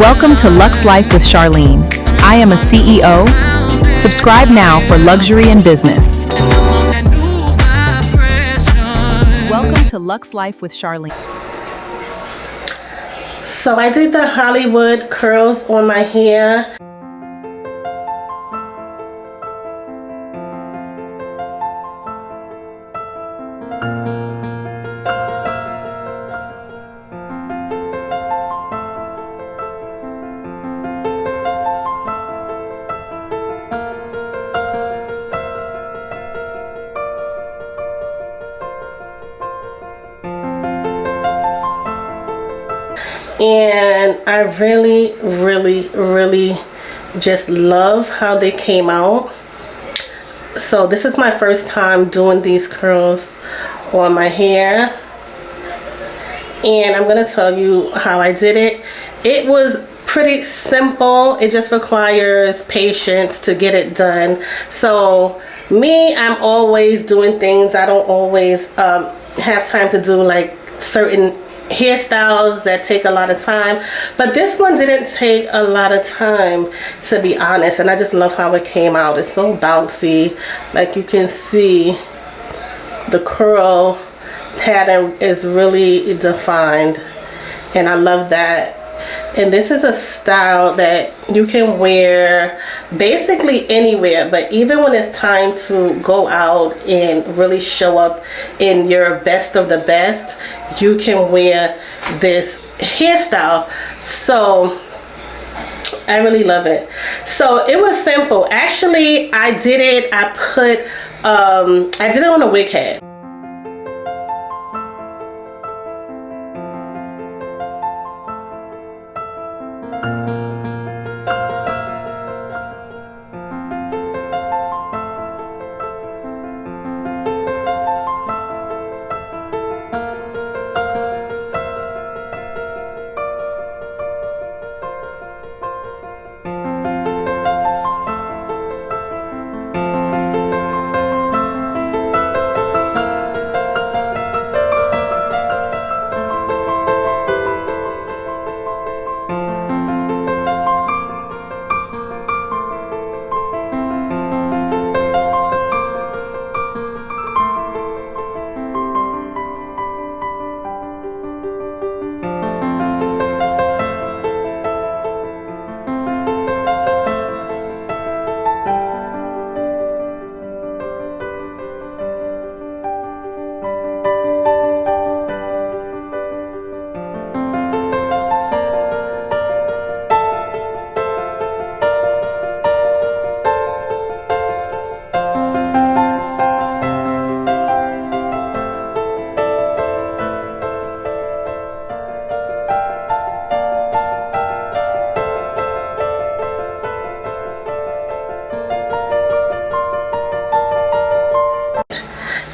Welcome to Luxe Life with Charlene. I am a CEO. Subscribe now for luxury and business. Welcome to Luxe Life with Charlene. So I did the Hollywood curls on my hair. And I really just love how they came out. So this is my first time doing these curls on my hair, and I'm gonna tell you how I did it. It was pretty simple. It just requires patience to get it done. So me, I'm always doing things. I don't always have time to do like certain hairstyles that take a lot of time, but this one didn't take a lot of time, to be honest, and I just love how it came out. It's so bouncy. Like you can see, the curl pattern is really defined, and I love that. And this is a style that you can wear basically anywhere, but even when it's time to go out and really show up in your best of the best, you can wear this hairstyle. So I really love it. So it was simple. Actually, I did it on a wig head.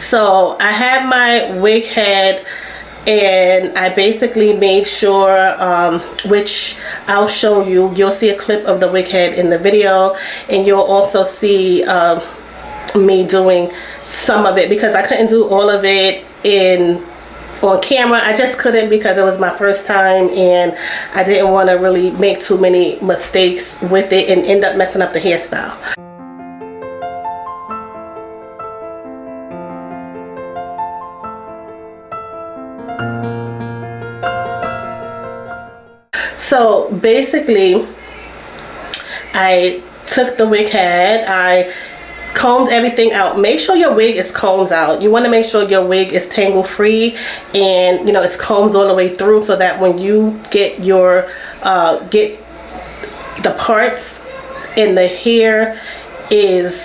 So I had my wig head, and I basically made sure, which I'll show you. You'll see a clip of the wig head in the video, and you'll also see me doing some of it, because I couldn't do all of it on camera. I just couldn't, because it was my first time and I didn't want to really make too many mistakes with it and end up messing up the hairstyle. So basically, I took the wig head, I combed everything out. Make sure your wig is combed out. You want to make sure your wig is tangle free, and you know it's combed all the way through, so that when you get your get the parts in the hair is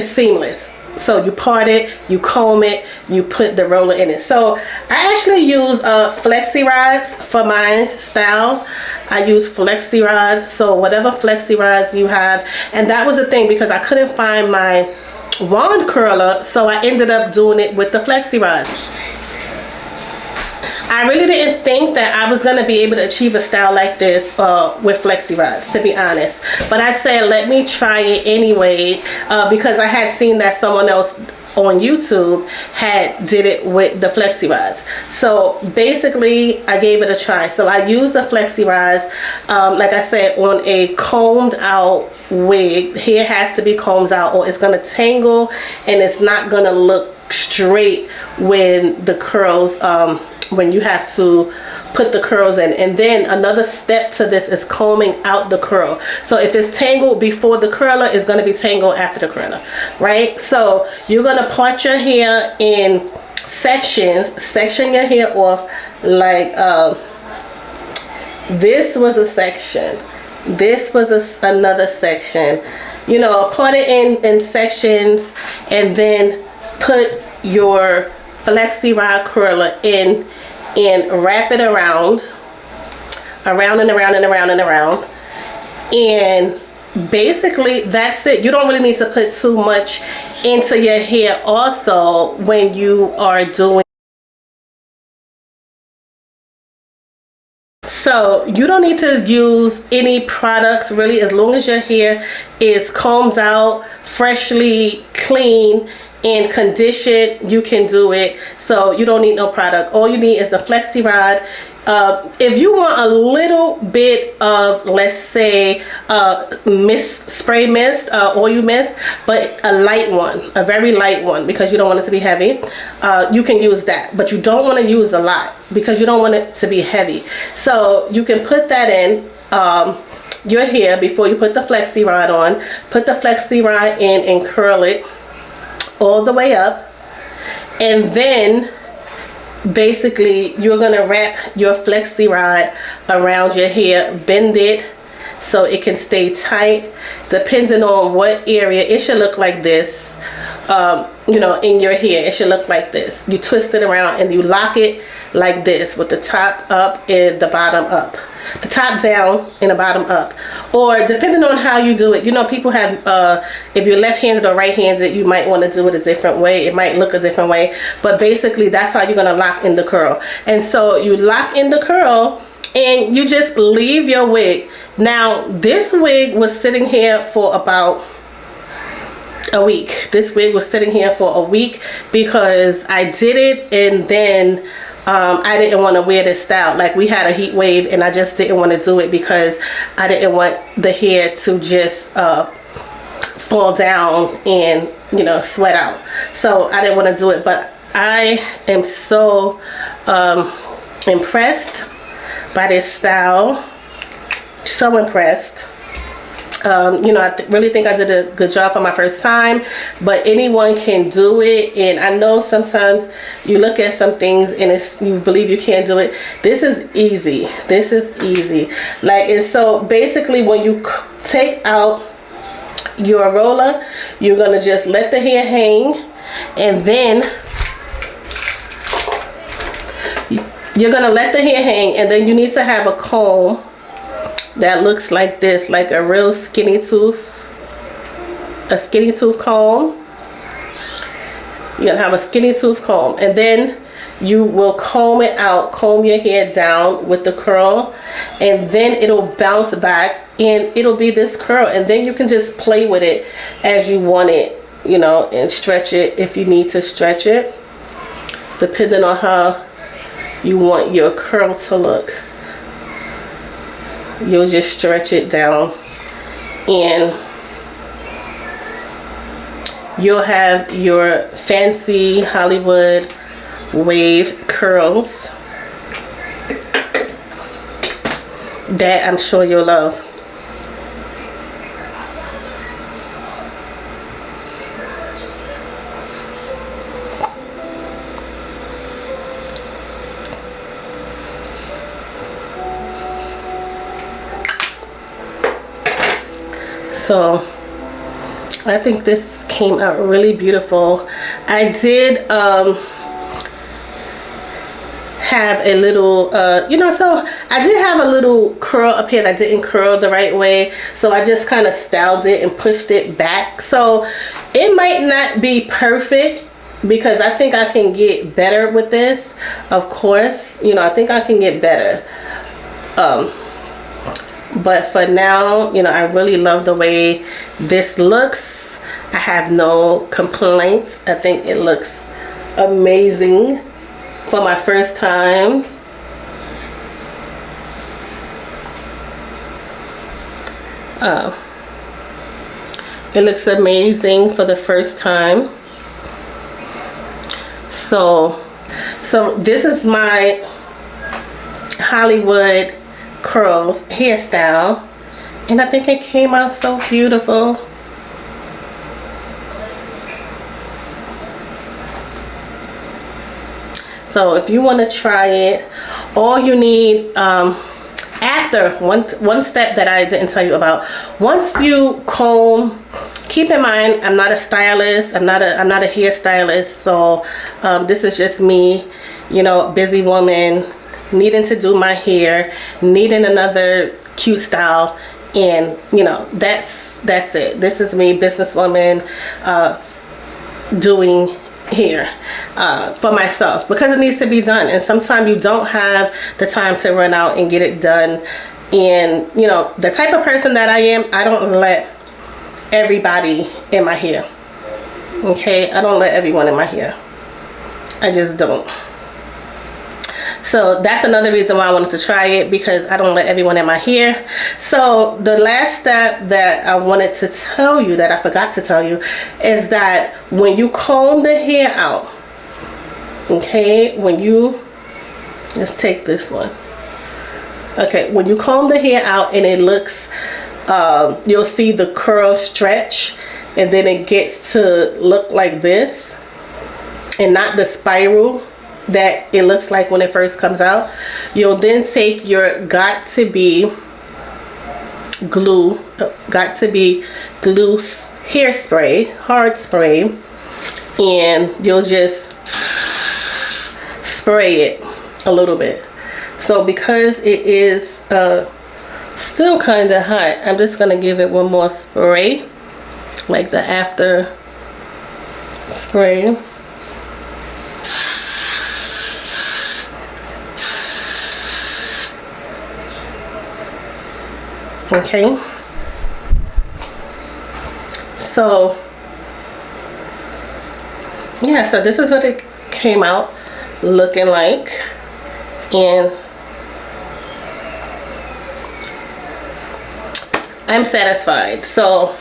seamless. So you part it, you comb it, you put the roller in it. So I actually use flexi rods for my style. I use flexi rods, so whatever flexi rods you have. And that was the thing, because I couldn't find my wand curler, so I ended up doing it with the flexi rods. I really didn't think that I was going to be able to achieve a style like this with flexi rods, to be honest. But I said, let me try it anyway, because I had seen that someone else on YouTube had did it with the flexi rods. So basically I gave it a try. So I used the flexi rods, like I said, on a combed out wig. Hair has to be combed out or it's going to tangle and it's not going to look straight when the curls when you have to put the curls in. And then another step to this is combing out the curl. So if it's tangled before the curler, it's going to be tangled after the curler, right? So you're going to part your hair in sections, section your hair off like this was a section, this was another section, you know, part it in sections, and then put your flexi rod curler in and wrap it around and around and around and around, and basically that's it. You don't really need to put too much into your hair also when you are doing. So you don't need to use any products really, as long as your hair is combed out, freshly clean and conditioned, you can do it. So you don't need no product. All you need is the flexi rod. If you want a little bit of, let's say, spray mist, oil mist, but a light one, a very light one, because you don't want it to be heavy, you can use that. But you don't want to use a lot because you don't want it to be heavy. So you can put that in your hair before you put the flexi rod on. Put the flexi rod in and curl it all the way up, and then basically you're gonna wrap your flexi rod around your hair, bend it so it can stay tight. Depending on what area, it should look like this. You know, in your hair, it should look like this. You twist it around and you lock it like this, with the top up and the bottom up, the top down and the bottom up. Or depending on how you do it, you know, people have if you're left-handed or right-handed, you might want to do it a different way. It might look a different way, but basically that's how you're going to lock in the curl. And so you lock in the curl and you just leave your wig. Now this wig was sitting here for about a week. This wig was sitting here for a week because I did it, and then I didn't want to wear this style. Like, we had a heat wave and I just didn't want to do it because I didn't want the hair to just fall down and, you know, sweat out. So I didn't want to do it, but I am so impressed by this style. So impressed. You know, I really think I did a good job for my first time, but anyone can do it. And I know sometimes you look at some things and you believe you can't do it. This is easy. This is easy. Like, and so basically when you take out your roller, you're gonna just let the hair hang, and then you're gonna let the hair hang, and then you need to have a comb that looks like this, like a real skinny tooth, a skinny tooth comb. You're gonna have a skinny tooth comb, and then you will comb it out, comb your hair down with the curl, and then it'll bounce back and it'll be this curl, and then you can just play with it as you want it, you know, and stretch it if you need to stretch it, depending on how you want your curl to look. You'll just stretch it down and you'll have your fancy Hollywood wave curls that I'm sure you'll love. So I think this came out really beautiful. I did have a little you know, so I did have a little curl up here that didn't curl the right way, so I just kind of styled it and pushed it back. So it might not be perfect because I think I can get better with this. Of course, you know, I think I can get better. But for now, you know, I really love the way this looks. I have no complaints. I think it looks amazing for my first time. It looks amazing for the first time. So this is my Hollywood curls hairstyle, and I think it came out so beautiful. So if you want to try it, all you need, after one step that I didn't tell you about, once you comb, keep in mind I'm not a stylist, I'm not a hairstylist, so this is just me, you know, busy woman needing to do my hair, needing another cute style, and you know, that's it. This is me, businesswoman, doing hair for myself, because it needs to be done, and sometimes you don't have the time to run out and get it done. And you know, the type of person that I am, I don't let everybody in my hair. Okay, I don't let everyone in my hair. I just don't. So that's another reason why I wanted to try it, because I don't let everyone in my hair. So the last step that I wanted to tell you, that I forgot to tell you, is that when you comb the hair out, okay, when you, let's take this one. Okay, when you comb the hair out and it looks, you'll see the curl stretch, and then it gets to look like this and not the spiral that it looks like when it first comes out. You'll then take your got to be glue hairspray, hard spray, and you'll just spray it a little bit. So because it is still kind of hot, I'm just gonna give it one more spray, like the after spray. Okay, so yeah, so this is what it came out looking like, and I'm satisfied. So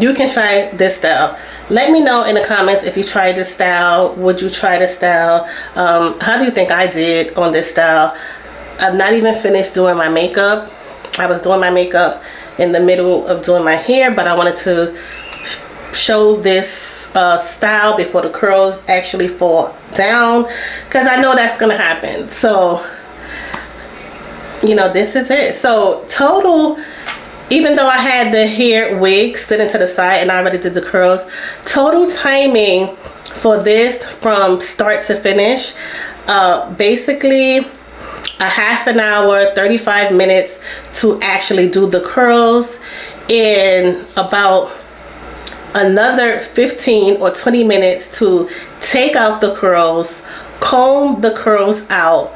you can try this style. Let me know in the comments if you tried this style. Would you try this style? How do you think I did on this style? I'm not even finished doing my makeup. I was doing my makeup in the middle of doing my hair, but I wanted to show this style before the curls actually fall down, because I know that's gonna happen. So you know, this is it. So total, even though I had the hair wig sitting to the side and I already did the curls, total timing for this from start to finish, basically a half an hour, 35 minutes to actually do the curls, and about another 15 or 20 minutes to take out the curls, comb the curls out,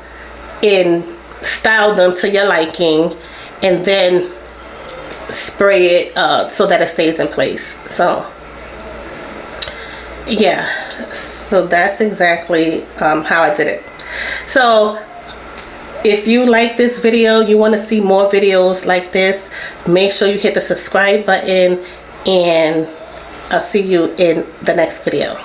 and style them to your liking, and then spray it so that it stays in place. So yeah, so that's exactly how I did it. So if you like this video, you want to see more videos like this, make sure you hit the subscribe button, and I'll see you in the next video.